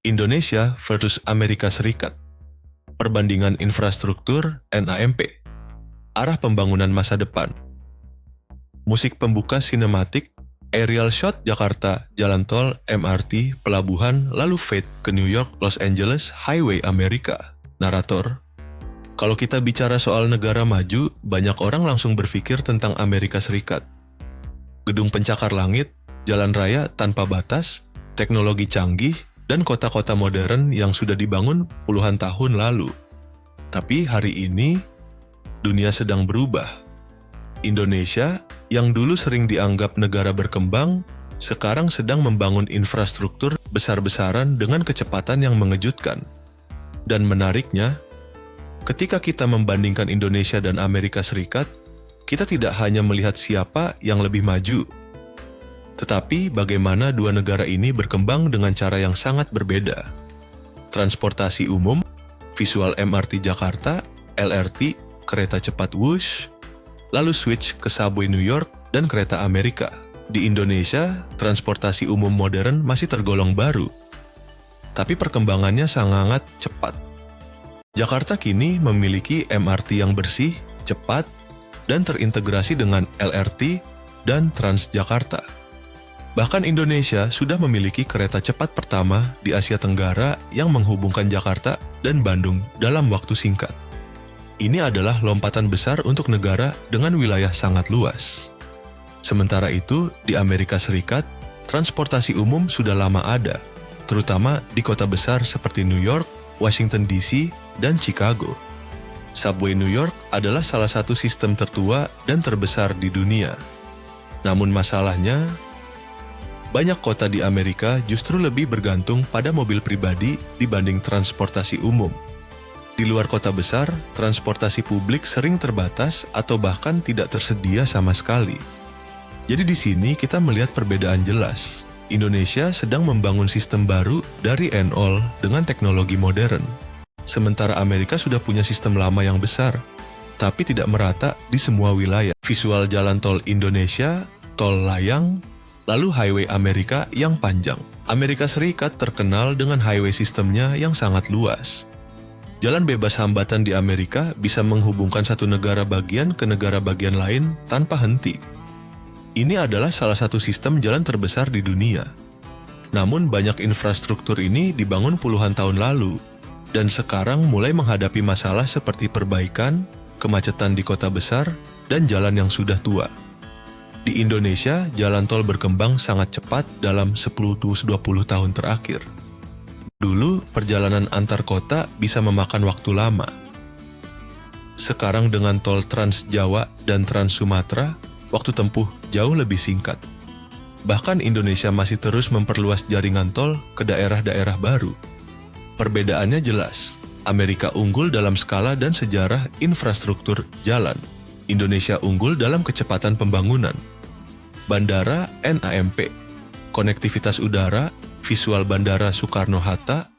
Indonesia versus Amerika Serikat. Perbandingan infrastruktur NAMP. Arah pembangunan masa depan. Musik pembuka sinematik, aerial shot Jakarta, jalan tol, MRT, pelabuhan, lalu fade ke New York, Los Angeles, Highway Amerika. Narator. Kalau kita bicara soal negara maju, banyak orang langsung berpikir tentang Amerika Serikat. Gedung pencakar langit, jalan raya tanpa batas, teknologi canggih, dan kota-kota modern yang sudah dibangun puluhan tahun lalu. Tapi hari ini, dunia sedang berubah. Indonesia, yang dulu sering dianggap negara berkembang, sekarang sedang membangun infrastruktur besar-besaran dengan kecepatan yang mengejutkan. Dan menariknya, ketika kita membandingkan Indonesia dan Amerika Serikat, kita tidak hanya melihat siapa yang lebih maju, tetapi bagaimana dua negara ini berkembang dengan cara yang sangat berbeda. Transportasi umum, visual MRT Jakarta, LRT, kereta cepat Wush, lalu switch ke subway New York dan kereta Amerika. Di Indonesia, transportasi umum modern masih tergolong baru, tapi perkembangannya sangat cepat. Jakarta kini memiliki MRT yang bersih, cepat, dan terintegrasi dengan LRT dan Transjakarta. Bahkan Indonesia sudah memiliki kereta cepat pertama di Asia Tenggara yang menghubungkan Jakarta dan Bandung dalam waktu singkat. Ini adalah lompatan besar untuk negara dengan wilayah sangat luas. Sementara itu, di Amerika Serikat, transportasi umum sudah lama ada, terutama di kota besar seperti New York, Washington DC, dan Chicago. Subway New York adalah salah satu sistem tertua dan terbesar di dunia. Namun masalahnya, banyak kota di Amerika justru lebih bergantung pada mobil pribadi dibanding transportasi umum. Di luar kota besar, transportasi publik sering terbatas atau bahkan tidak tersedia sama sekali. Jadi di sini kita melihat perbedaan jelas. Indonesia sedang membangun sistem baru dari nol dengan teknologi modern. Sementara Amerika sudah punya sistem lama yang besar, tapi tidak merata di semua wilayah. Visual jalan tol Indonesia, tol layang, lalu highway Amerika yang panjang. Amerika Serikat terkenal dengan highway sistemnya yang sangat luas. Jalan bebas hambatan di Amerika bisa menghubungkan satu negara bagian ke negara bagian lain tanpa henti. Ini adalah salah satu sistem jalan terbesar di dunia. Namun banyak infrastruktur ini dibangun puluhan tahun lalu, dan sekarang mulai menghadapi masalah seperti perbaikan, kemacetan di kota besar, dan jalan yang sudah tua. Di Indonesia, jalan tol berkembang sangat cepat dalam 10-20 tahun terakhir. Dulu, perjalanan antar kota bisa memakan waktu lama. Sekarang dengan tol Trans Jawa dan Trans Sumatera, waktu tempuh jauh lebih singkat. Bahkan Indonesia masih terus memperluas jaringan tol ke daerah-daerah baru. Perbedaannya jelas, Amerika unggul dalam skala dan sejarah infrastruktur jalan. Indonesia unggul dalam kecepatan pembangunan. Bandara NAMP, konektivitas udara, visual Bandara Soekarno-Hatta,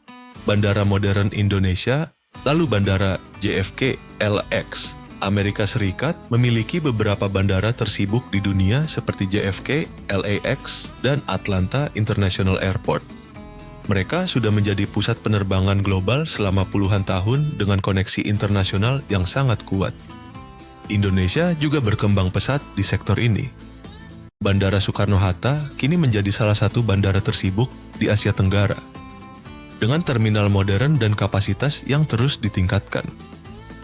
Bandara Modern Indonesia, lalu Bandara JFK LX. Amerika Serikat memiliki beberapa bandara tersibuk di dunia seperti JFK, LAX, dan Atlanta International Airport. Mereka sudah menjadi pusat penerbangan global selama puluhan tahun dengan koneksi internasional yang sangat kuat. Indonesia juga berkembang pesat di sektor ini. Bandara Soekarno-Hatta kini menjadi salah satu bandara tersibuk di Asia Tenggara, dengan terminal modern dan kapasitas yang terus ditingkatkan.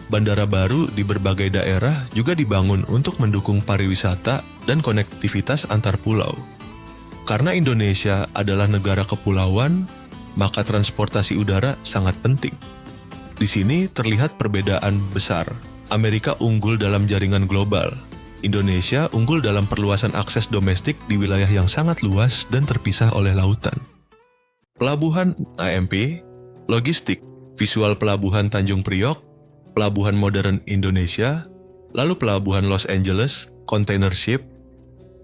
Bandara baru di berbagai daerah juga dibangun untuk mendukung pariwisata dan konektivitas antar pulau. Karena Indonesia adalah negara kepulauan, maka transportasi udara sangat penting. Di sini terlihat perbedaan besar. Amerika unggul dalam jaringan global. Indonesia unggul dalam perluasan akses domestik di wilayah yang sangat luas dan terpisah oleh lautan. Pelabuhan AMP, logistik, visual pelabuhan Tanjung Priok, pelabuhan modern Indonesia, lalu pelabuhan Los Angeles, container ship.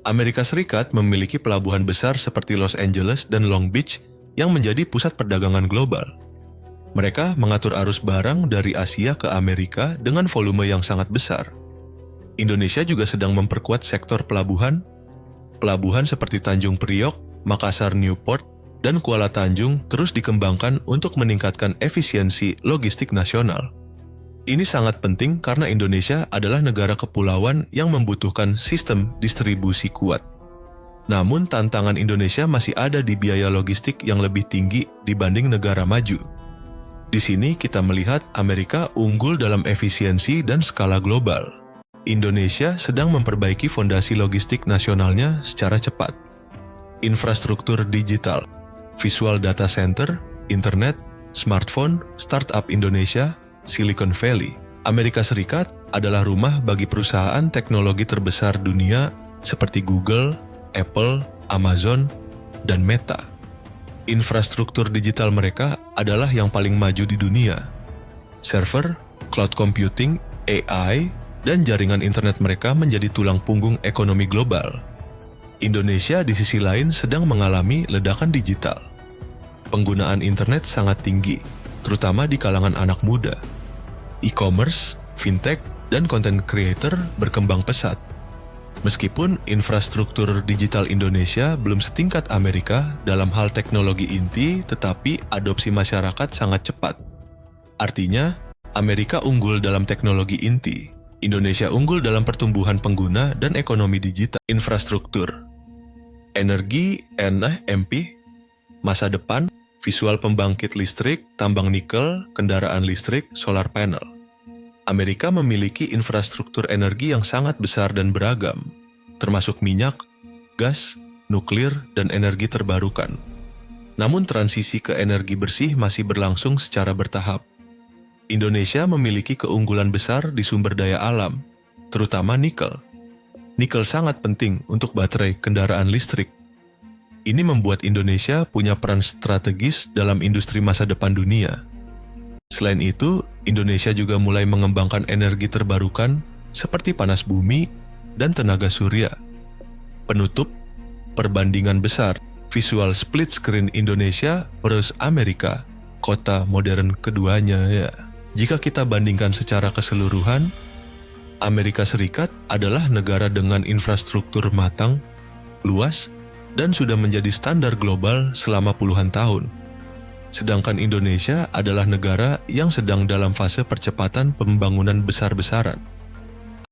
Amerika Serikat memiliki pelabuhan besar seperti Los Angeles dan Long Beach yang menjadi pusat perdagangan global. Mereka mengatur arus barang dari Asia ke Amerika dengan volume yang sangat besar. Indonesia juga sedang memperkuat sektor pelabuhan. Pelabuhan seperti Tanjung Priok, Makassar Newport, dan Kuala Tanjung terus dikembangkan untuk meningkatkan efisiensi logistik nasional. Ini sangat penting karena Indonesia adalah negara kepulauan yang membutuhkan sistem distribusi kuat. Namun tantangan Indonesia masih ada di biaya logistik yang lebih tinggi dibanding negara maju. Di sini kita melihat Amerika unggul dalam efisiensi dan skala global. Indonesia sedang memperbaiki fondasi logistik nasionalnya secara cepat. Infrastruktur digital, visual data center, internet, smartphone, startup Indonesia, Silicon Valley. Amerika Serikat adalah rumah bagi perusahaan teknologi terbesar dunia seperti Google, Apple, Amazon, dan Meta. Infrastruktur digital mereka adalah yang paling maju di dunia. Server, cloud computing, AI, dan jaringan internet mereka menjadi tulang punggung ekonomi global. Indonesia di sisi lain sedang mengalami ledakan digital. Penggunaan internet sangat tinggi, terutama di kalangan anak muda. E-commerce, fintech, dan content creator berkembang pesat. Meskipun infrastruktur digital Indonesia belum setingkat Amerika dalam hal teknologi inti, tetapi adopsi masyarakat sangat cepat. Artinya, Amerika unggul dalam teknologi inti, Indonesia unggul dalam pertumbuhan pengguna dan ekonomi digital. Infrastruktur, energi, MP, masa depan, visual pembangkit listrik, tambang nikel, kendaraan listrik, solar panel. Amerika memiliki infrastruktur energi yang sangat besar dan beragam, termasuk minyak, gas, nuklir, dan energi terbarukan. Namun transisi ke energi bersih masih berlangsung secara bertahap. Indonesia memiliki keunggulan besar di sumber daya alam, terutama nikel. Nikel sangat penting untuk baterai kendaraan listrik. Ini membuat Indonesia punya peran strategis dalam industri masa depan dunia. Selain itu, Indonesia juga mulai mengembangkan energi terbarukan seperti panas bumi dan tenaga surya. Penutup, perbandingan besar, visual split screen Indonesia versus Amerika, kota modern keduanya ya. Jika kita bandingkan secara keseluruhan, Amerika Serikat adalah negara dengan infrastruktur matang, luas, dan sudah menjadi standar global selama puluhan tahun. Sedangkan Indonesia adalah negara yang sedang dalam fase percepatan pembangunan besar-besaran.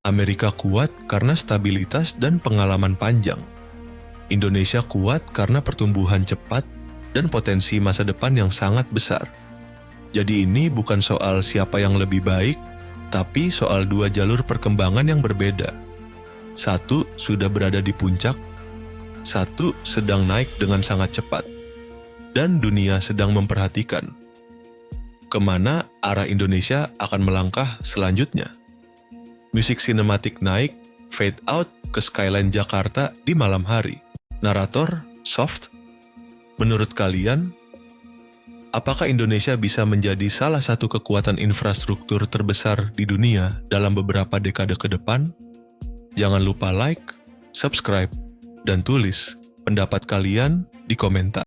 Amerika kuat karena stabilitas dan pengalaman panjang. Indonesia kuat karena pertumbuhan cepat dan potensi masa depan yang sangat besar. Jadi ini bukan soal siapa yang lebih baik, tapi soal dua jalur perkembangan yang berbeda. Satu sudah berada di puncak, satu sedang naik dengan sangat cepat. Dan dunia sedang memperhatikan kemana arah Indonesia akan melangkah selanjutnya. Musik sinematik naik, fade out ke skyline Jakarta di malam hari. Narator, soft. Menurut kalian, apakah Indonesia bisa menjadi salah satu kekuatan infrastruktur terbesar di dunia dalam beberapa dekade ke depan? Jangan lupa like, subscribe, dan tulis pendapat kalian di komentar.